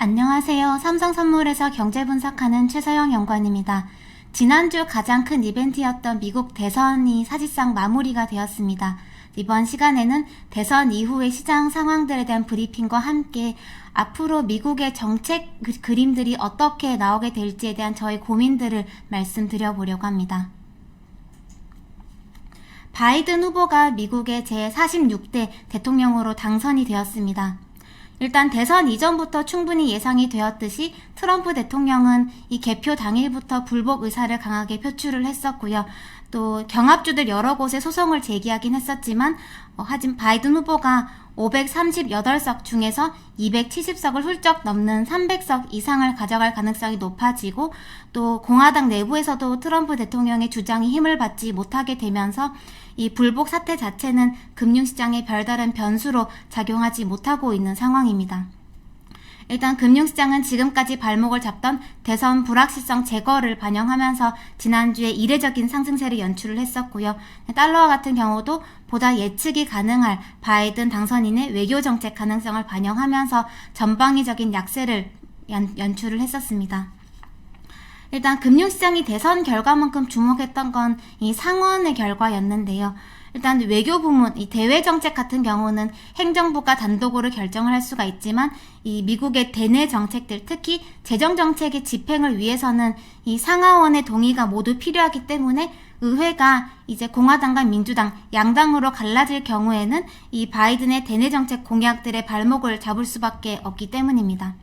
안녕하세요. 삼성선물에서 경제분석하는 최서영 연구원입니다. 지난주 가장 큰 이벤트였던 미국 대선이 사실상 마무리가 되었습니다. 이번 시간에는 대선 이후의 시장 상황들에 대한 브리핑과 함께 앞으로 미국의 정책 그림들이 어떻게 나오게 될지에 대한 저희 고민들을 말씀드려보려고 합니다. 바이든 후보가 미국의 제46대 대통령으로 당선이 되었습니다. 일단 대선 이전부터 충분히 예상이 되었듯이 트럼프 대통령은 이 개표 당일부터 불복 의사를 강하게 표출을 했었고요. 또 경합주들 여러 곳에 소송을 제기하긴 했었지만 하지만 바이든 후보가 538석 중에서 270석을 훌쩍 넘는 300석 이상을 가져갈 가능성이 높아지고, 또 공화당 내부에서도 트럼프 대통령의 주장이 힘을 받지 못하게 되면서 이 불복 사태 자체는 금융시장에 별다른 변수로 작용하지 못하고 있는 상황입니다. 일단 금융시장은 지금까지 발목을 잡던 대선 불확실성 제거를 반영하면서 지난주에 이례적인 상승세를 연출을 했었고요. 달러와 같은 경우도 보다 예측이 가능할 바이든 당선인의 외교정책 가능성을 반영하면서 전방위적인 약세를 연출을 했었습니다. 일단 금융시장이 대선 결과만큼 주목했던 건 이 상원의 결과였는데요. 일단 외교부문, 이 대외정책 같은 경우는 행정부가 단독으로 결정을 할 수가 있지만 이 미국의 대내 정책들, 특히 재정정책의 집행을 위해서는 이 상하원의 동의가 모두 필요하기 때문에 의회가 이제 공화당과 민주당, 양당으로 갈라질 경우에는 이 바이든의 대내 정책 공약들의 발목을 잡을 수밖에 없기 때문입니다.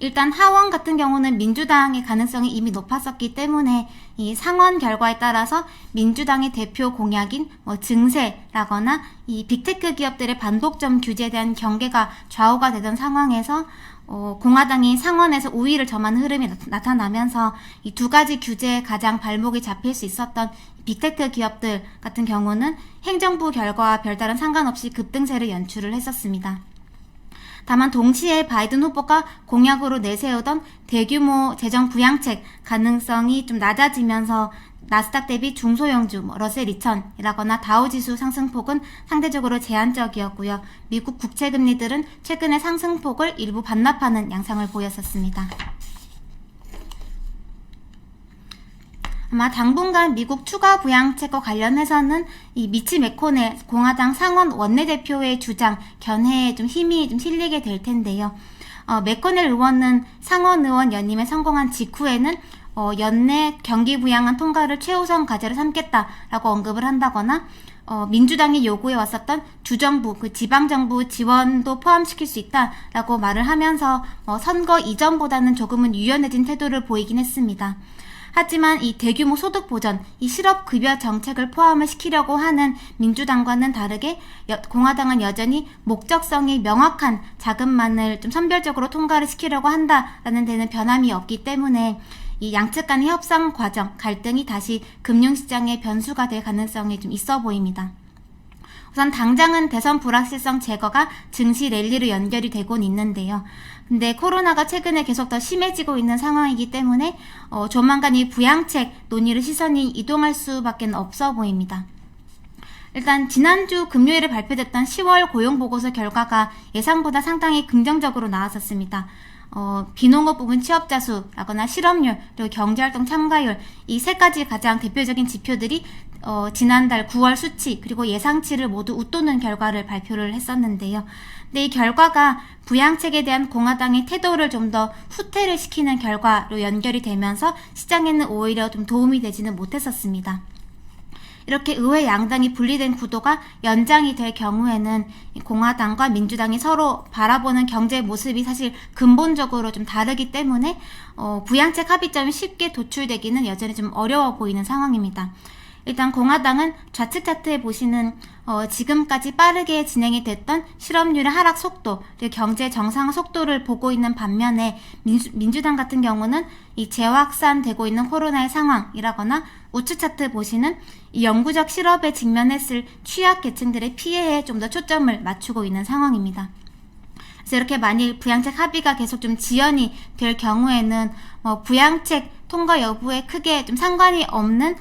일단 하원 같은 경우는 민주당의 가능성이 이미 높았었기 때문에 이 상원 결과에 따라서 민주당의 대표 공약인 증세라거나 이 빅테크 기업들의 반독점 규제에 대한 경계가 좌우가 되던 상황에서 공화당이 상원에서 우위를 점하는 흐름이 나타나면서 이 두 가지 규제에 가장 발목이 잡힐 수 있었던 빅테크 기업들 같은 경우는 행정부 결과와 별다른 상관없이 급등세를 연출을 했었습니다. 다만 동시에 바이든 후보가 공약으로 내세우던 대규모 재정 부양책 가능성이 좀 낮아지면서 나스닥 대비 중소형주, 러셀 2000이라거나 다우지수 상승폭은 상대적으로 제한적이었고요. 미국 국채금리들은 최근에 상승폭을 일부 반납하는 양상을 보였었습니다. 아마 당분간 미국 추가 부양책과 관련해서는 이 미치 맥코넬 공화당 상원 원내대표의 주장 견해에 좀 힘이 좀 실리게 될 텐데요. 맥코넬 의원은 상원 의원 연임에 성공한 직후에는 연내 경기 부양안 통과를 최우선 과제로 삼겠다라고 언급을 한다거나 민주당이 요구해 왔었던 주정부, 지방정부 지원도 포함시킬 수 있다라고 말을 하면서 선거 이전보다는 조금은 유연해진 태도를 보이긴 했습니다. 하지만 이 대규모 소득 보전, 이 실업급여 정책을 포함을 시키려고 하는 민주당과는 다르게 공화당은 여전히 목적성이 명확한 자금만을 좀 선별적으로 통과를 시키려고 한다라는 데는 변함이 없기 때문에 이 양측 간의 협상 과정, 갈등이 다시 금융시장의 변수가 될 가능성이 좀 있어 보입니다. 우선 당장은 대선 불확실성 제거가 증시 랠리로 연결이 되곤 있는데요. 근데 코로나가 최근에 계속 더 심해지고 있는 상황이기 때문에 조만간 이 부양책 논의를 시선이 이동할 수밖에 없어 보입니다. 일단 지난주 금요일에 발표됐던 10월 고용보고서 결과가 예상보다 상당히 긍정적으로 나왔었습니다. 비농업 부분 취업자 수라거나 실업률, 그리고 경제활동 참가율, 이 세 가지 가장 대표적인 지표들이 지난달 9월 수치 그리고 예상치를 모두 웃도는 결과를 발표를 했었는데요. 근데 이 결과가 부양책에 대한 공화당의 태도를 좀 더 후퇴를 시키는 결과로 연결이 되면서 시장에는 오히려 좀 도움이 되지는 못했었습니다. 이렇게 의회 양당이 분리된 구도가 연장이 될 경우에는 공화당과 민주당이 서로 바라보는 경제 모습이 사실 근본적으로 좀 다르기 때문에 부양책 합의점이 쉽게 도출되기는 여전히 좀 어려워 보이는 상황입니다. 일단 공화당은 좌측 차트에 보시는 지금까지 빠르게 진행이 됐던 실업률의 하락 속도, 그리고 경제 정상화 속도를 보고 있는 반면에 민주당 같은 경우는 이 재확산되고 있는 코로나의 상황이라거나 우측 차트 보시는 이 영구적 실업에 직면했을 취약 계층들의 피해에 좀 더 초점을 맞추고 있는 상황입니다. 그래서 이렇게 만일 부양책 합의가 계속 좀 지연이 될 경우에는 부양책 통과 여부에 크게 좀 상관이 없는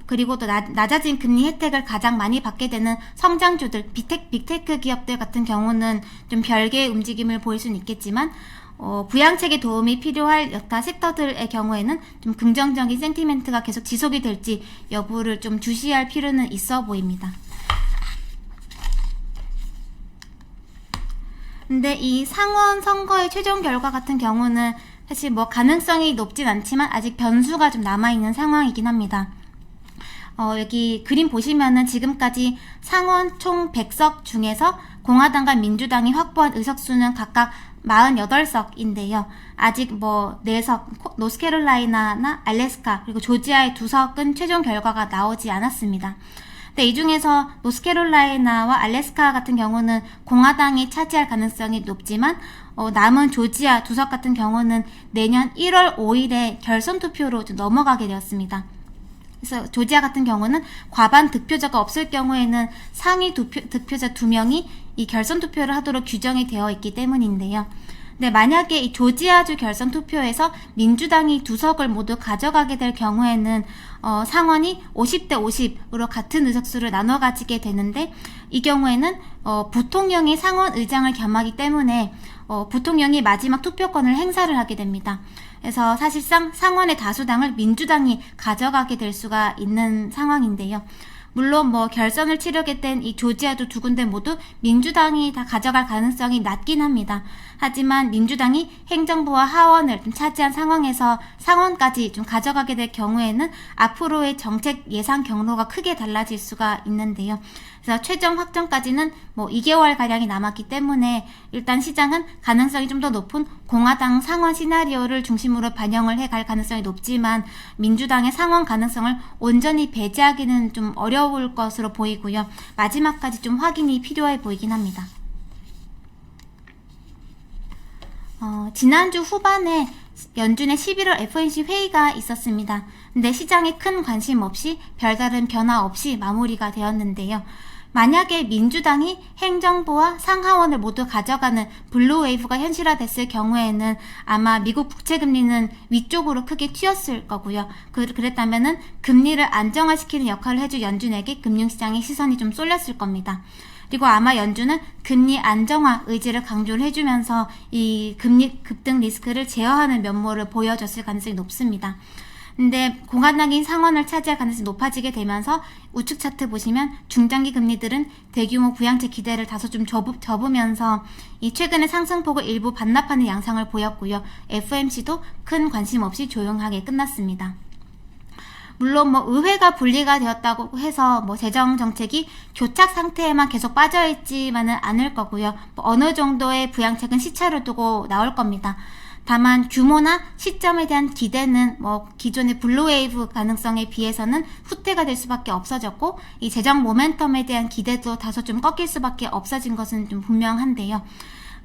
그리고 또 낮아진 금리 혜택을 가장 많이 받게 되는 성장주들, 빅테크 기업들 같은 경우는 좀 별개의 움직임을 보일 수는 있겠지만 부양책에 도움이 필요할 여타 섹터들의 경우에는 좀 긍정적인 센티멘트가 계속 지속이 될지 여부를 좀 주시할 필요는 있어 보입니다. 근데 이 상원 선거의 최종 결과 같은 경우는 사실 뭐 가능성이 높진 않지만 아직 변수가 좀 남아있는 상황이긴 합니다. 여기 그림 보시면은 지금까지 상원 총 100석 중에서 공화당과 민주당이 확보한 의석수는 각각 48석인데요. 아직 뭐 4석, 노스캐롤라이나나 알래스카, 그리고 조지아의 2석은 최종 결과가 나오지 않았습니다. 근데 이 중에서 노스캐롤라이나와 알래스카 같은 경우는 공화당이 차지할 가능성이 높지만 남은 조지아 2석 같은 경우는 내년 1월 5일에 결선 투표로 좀 넘어가게 되었습니다. 그래서 조지아 같은 경우는 과반 득표자가 없을 경우에는 상위 득표자 2명이 이 결선 투표를 하도록 규정이 되어 있기 때문인데요. 네, 만약에 이 조지아주 결선 투표에서 민주당이 2석을 모두 가져가게 될 경우에는 상원이 50대 50으로 같은 의석수를 나눠 가지게 되는데, 이 경우에는 부통령이 상원 의장을 겸하기 때문에 부통령이 마지막 투표권을 행사를 하게 됩니다. 그래서 사실상 상원의 다수당을 민주당이 가져가게 될 수가 있는 상황인데요. 물론 뭐 결선을 치르게 된 이 조지아주 2군데 모두 민주당이 다 가져갈 가능성이 낮긴 합니다. 하지만 민주당이 행정부와 하원을 좀 차지한 상황에서 상원까지 좀 가져가게 될 경우에는 앞으로의 정책 예상 경로가 크게 달라질 수가 있는데요. 그래서 최종 확정까지는 뭐 2개월 가량이 남았기 때문에 일단 시장은 가능성이 좀 더 높은 공화당 상원 시나리오를 중심으로 반영을 해갈 가능성이 높지만 민주당의 상원 가능성을 온전히 배제하기는 좀 어려울 것으로 보이고요. 마지막까지 좀 확인이 필요해 보이긴 합니다. 지난주 후반에 연준의 11월 FOMC 회의가 있었습니다. 근데 시장에 큰 관심 없이 별다른 변화 없이 마무리가 되었는데요. 만약에 민주당이 행정부와 상하원을 모두 가져가는 블루 웨이브가 현실화됐을 경우에는 아마 미국 국채금리는 위쪽으로 크게 튀었을 거고요. 그랬다면은 금리를 안정화시키는 역할을 해줄 연준에게 금융시장의 시선이 좀 쏠렸을 겁니다. 그리고 아마 연준은 금리 안정화 의지를 강조를 해주면서 이 금리 급등 리스크를 제어하는 면모를 보여줬을 가능성이 높습니다. 근데 공화당이 상원을 차지할 가능성이 높아지게 되면서 우측 차트 보시면 중장기 금리들은 대규모 부양책 기대를 다소 좀 접으면서 이 최근의 상승폭을 일부 반납하는 양상을 보였고요. FOMC도 큰 관심 없이 조용하게 끝났습니다. 물론 뭐 의회가 분리가 되었다고 해서 뭐 재정 정책이 교착 상태에만 계속 빠져 있지만은 않을 거고요. 뭐 어느 정도의 부양책은 시차를 두고 나올 겁니다. 다만 규모나 시점에 대한 기대는 뭐 기존의 블루웨이브 가능성에 비해서는 후퇴가 될 수밖에 없어졌고, 이 재정 모멘텀에 대한 기대도 다소 좀 꺾일 수밖에 없어진 것은 좀 분명한데요.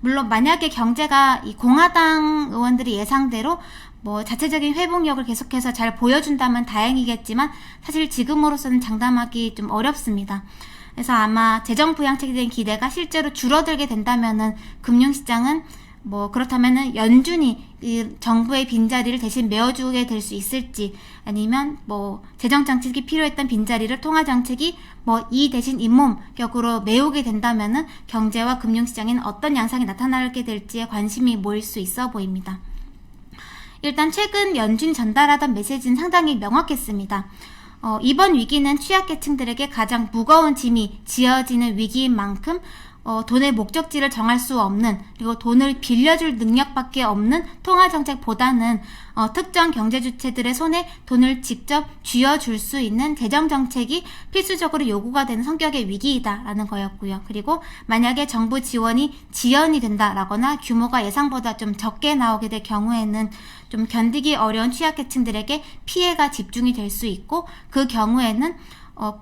물론 만약에 경제가 이 공화당 의원들이 예상대로 뭐 자체적인 회복력을 계속해서 잘 보여준다면 다행이겠지만 사실 지금으로서는 장담하기 좀 어렵습니다. 그래서 아마 재정 부양책에 대한 기대가 실제로 줄어들게 된다면은 금융시장은 뭐 그렇다면은 연준이 이 정부의 빈자리를 대신 메워주게 될 수 있을지, 아니면 뭐 재정 정책이 필요했던 빈자리를 통화 정책이 뭐 이 대신 잇몸격으로 메우게 된다면은 경제와 금융시장에는 어떤 양상이 나타나게 될지에 관심이 모일 수 있어 보입니다. 일단 최근 연준이 전달하던 메시지는 상당히 명확했습니다. 이번 위기는 취약계층들에게 가장 무거운 짐이 지어지는 위기인 만큼 돈의 목적지를 정할 수 없는, 그리고 돈을 빌려줄 능력밖에 없는 통화정책보다는 특정 경제주체들의 손에 돈을 직접 쥐어줄 수 있는 재정정책이 필수적으로 요구가 되는 성격의 위기이다라는 거였고요. 그리고 만약에 정부 지원이 지연이 된다라거나 규모가 예상보다 좀 적게 나오게 될 경우에는 좀 견디기 어려운 취약계층들에게 피해가 집중이 될 수 있고, 그 경우에는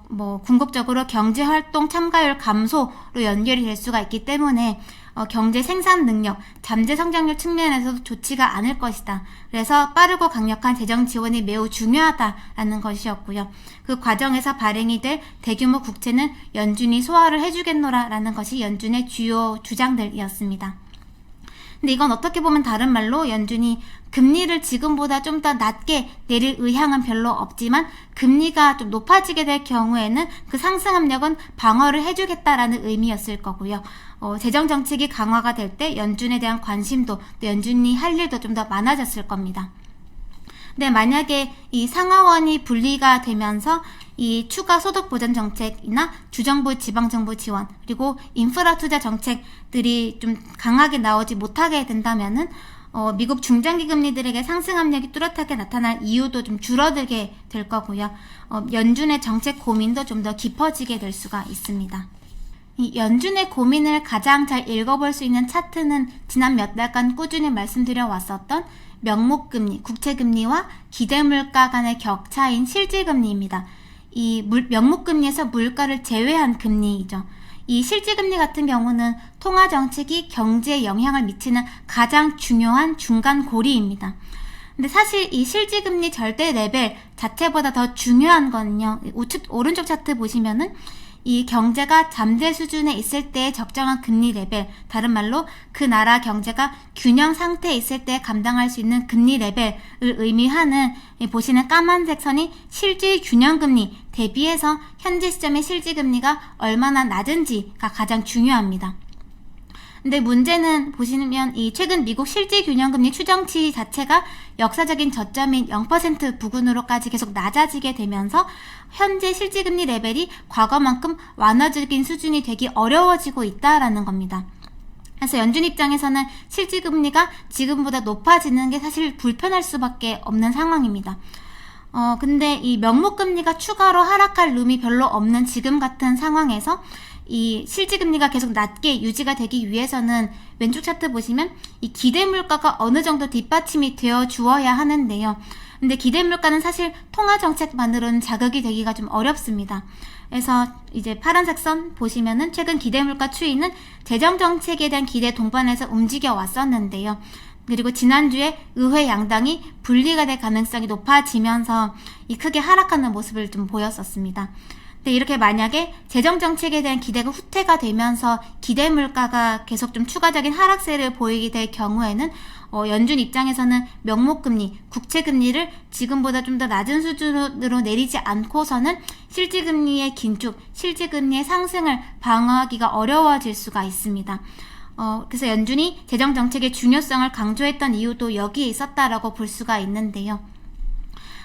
뭐 궁극적으로 경제활동 참가율 감소로 연결이 될 수가 있기 때문에 경제 생산 능력, 잠재 성장률 측면에서도 좋지가 않을 것이다. 그래서 빠르고 강력한 재정 지원이 매우 중요하다라는 것이었고요. 그 과정에서 발행이 될 대규모 국채는 연준이 소화를 해주겠노라라는 것이 연준의 주요 주장들이었습니다. 근데 이건 어떻게 보면 다른 말로 연준이 금리를 지금보다 좀 더 낮게 내릴 의향은 별로 없지만 금리가 좀 높아지게 될 경우에는 그 상승 압력은 방어를 해주겠다라는 의미였을 거고요. 재정 정책이 강화가 될 때 연준에 대한 관심도, 또 연준이 할 일도 좀 더 많아졌을 겁니다. 근데 만약에 이 상하원이 분리가 되면서 이 추가 소득 보전 정책이나 주정부 지방정부 지원, 그리고 인프라 투자 정책들이 좀 강하게 나오지 못하게 된다면은 미국 중장기 금리들에게 상승 압력이 뚜렷하게 나타날 이유도 좀 줄어들게 될 거고요. 연준의 정책 고민도 좀 더 깊어지게 될 수가 있습니다. 이 연준의 고민을 가장 잘 읽어볼 수 있는 차트는 지난 몇 달간 꾸준히 말씀드려 왔었던 명목금리, 국채금리와 기대물가 간의 격차인 실질금리입니다. 이 명목금리에서 물가를 제외한 금리이죠. 이 실질금리 같은 경우는 통화정책이 경제에 영향을 미치는 가장 중요한 중간 고리입니다. 근데 사실 이 실질금리 절대 레벨 자체보다 더 중요한 거는요, 오른쪽 차트 보시면은 이 경제가 잠재 수준에 있을 때의 적정한 금리 레벨, 다른 말로 그 나라 경제가 균형 상태에 있을 때 감당할 수 있는 금리 레벨을 의미하는, 보시는 까만색 선이 실질 균형금리 대비해서 현재 시점의 실질금리가 얼마나 낮은지가 가장 중요합니다. 근데 문제는 보시면 이 최근 미국 실질균형금리 추정치 자체가 역사적인 저점인 0% 부근으로까지 계속 낮아지게 되면서 현재 실질금리 레벨이 과거만큼 완화적인 수준이 되기 어려워지고 있다라는 겁니다. 그래서 연준 입장에서는 실질금리가 지금보다 높아지는 게 사실 불편할 수밖에 없는 상황입니다. 근데 이 명목금리가 추가로 하락할 룸이 별로 없는 지금 같은 상황에서 이 실질금리가 계속 낮게 유지가 되기 위해서는 왼쪽 차트 보시면 이 기대물가가 어느 정도 뒷받침이 되어 주어야 하는데요. 근데 기대물가는 사실 통화정책만으로는 자극이 되기가 좀 어렵습니다. 그래서 이제 파란색 선 보시면은 최근 기대물가 추이는 재정정책에 대한 기대 동반해서 움직여 왔었는데요. 그리고 지난주에 의회 양당이 분리가 될 가능성이 높아지면서 이 크게 하락하는 모습을 좀 보였었습니다. 근데 이렇게 만약에 재정정책에 대한 기대가 후퇴가 되면서 기대물가가 계속 좀 추가적인 하락세를 보이게 될 경우에는 연준 입장에서는 명목금리, 국채금리를 지금보다 좀 더 낮은 수준으로 내리지 않고서는 실질금리의 긴축, 실질금리의 상승을 방어하기가 어려워질 수가 있습니다. 그래서 연준이 재정정책의 중요성을 강조했던 이유도 여기에 있었다라고 볼 수가 있는데요.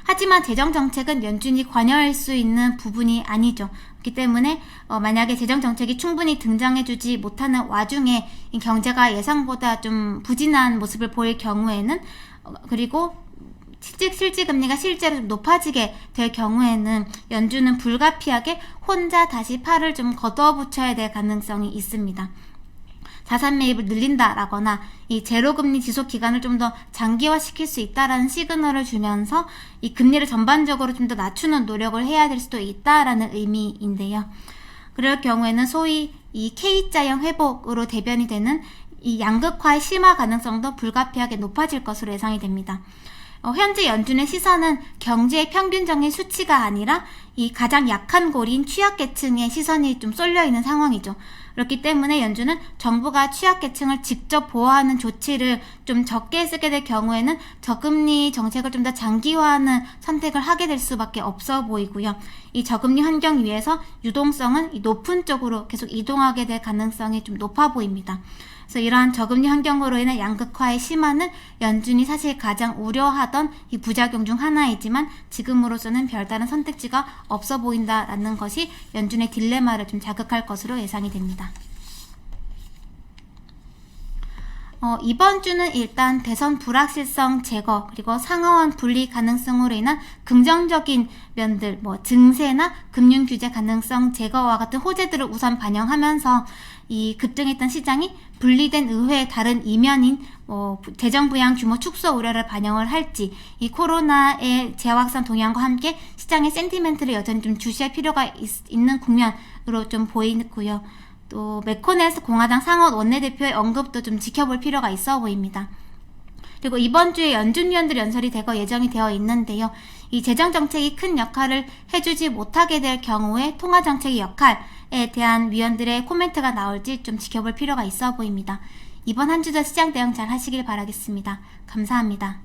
하지만 재정정책은 연준이 관여할 수 있는 부분이 아니죠. 그렇기 때문에 만약에 재정정책이 충분히 등장해주지 못하는 와중에 경제가 예상보다 좀 부진한 모습을 보일 경우에는 그리고 실질금리가 실제로 좀 높아지게 될 경우에는 연준은 불가피하게 혼자 다시 팔을 좀 걷어붙여야 될 가능성이 있습니다. 자산 매입을 늘린다라거나 이 제로금리 지속 기간을 좀 더 장기화시킬 수 있다라는 시그널을 주면서 이 금리를 전반적으로 좀 더 낮추는 노력을 해야 될 수도 있다라는 의미인데요. 그럴 경우에는 소위 이 K자형 회복으로 대변이 되는 이 양극화의 심화 가능성도 불가피하게 높아질 것으로 예상이 됩니다. 현재 연준의 시선은 경제의 평균적인 수치가 아니라 이 가장 약한 고리인 취약계층의 시선이 좀 쏠려 있는 상황이죠. 그렇기 때문에 연준은 정부가 취약계층을 직접 보호하는 조치를 좀 적게 쓰게 될 경우에는 저금리 정책을 좀 더 장기화하는 선택을 하게 될 수밖에 없어 보이고요. 이 저금리 환경 위에서 유동성은 이 높은 쪽으로 계속 이동하게 될 가능성이 좀 높아 보입니다. 그래서 이러한 저금리 환경으로 인한 양극화의 심화는 연준이 사실 가장 우려하던 이 부작용 중 하나이지만 지금으로서는 별다른 선택지가 없어 보인다라는 것이 연준의 딜레마를 좀 자극할 것으로 예상이 됩니다. 이번 주는 일단 대선 불확실성 제거, 그리고 상하원 분리 가능성으로 인한 긍정적인 면들, 증세나 금융 규제 가능성 제거와 같은 호재들을 우선 반영하면서 이 급등했던 시장이 분리된 의회의 다른 이면인 재정 부양 규모 축소 우려를 반영을 할지, 이 코로나의 재확산 동향과 함께 시장의 센티멘트를 여전히 좀 주시할 필요가 있는 국면으로 좀 보이고요. 또 매코넬 공화당 상원 원내대표의 언급도 좀 지켜볼 필요가 있어 보입니다. 그리고 이번 주에 연준위원들 연설이 대거 예정이 되어 있는데요. 이 재정정책이 큰 역할을 해주지 못하게 될 경우에 통화정책의 역할에 대한 위원들의 코멘트가 나올지 좀 지켜볼 필요가 있어 보입니다. 이번 한 주도 시장 대응 잘 하시길 바라겠습니다. 감사합니다.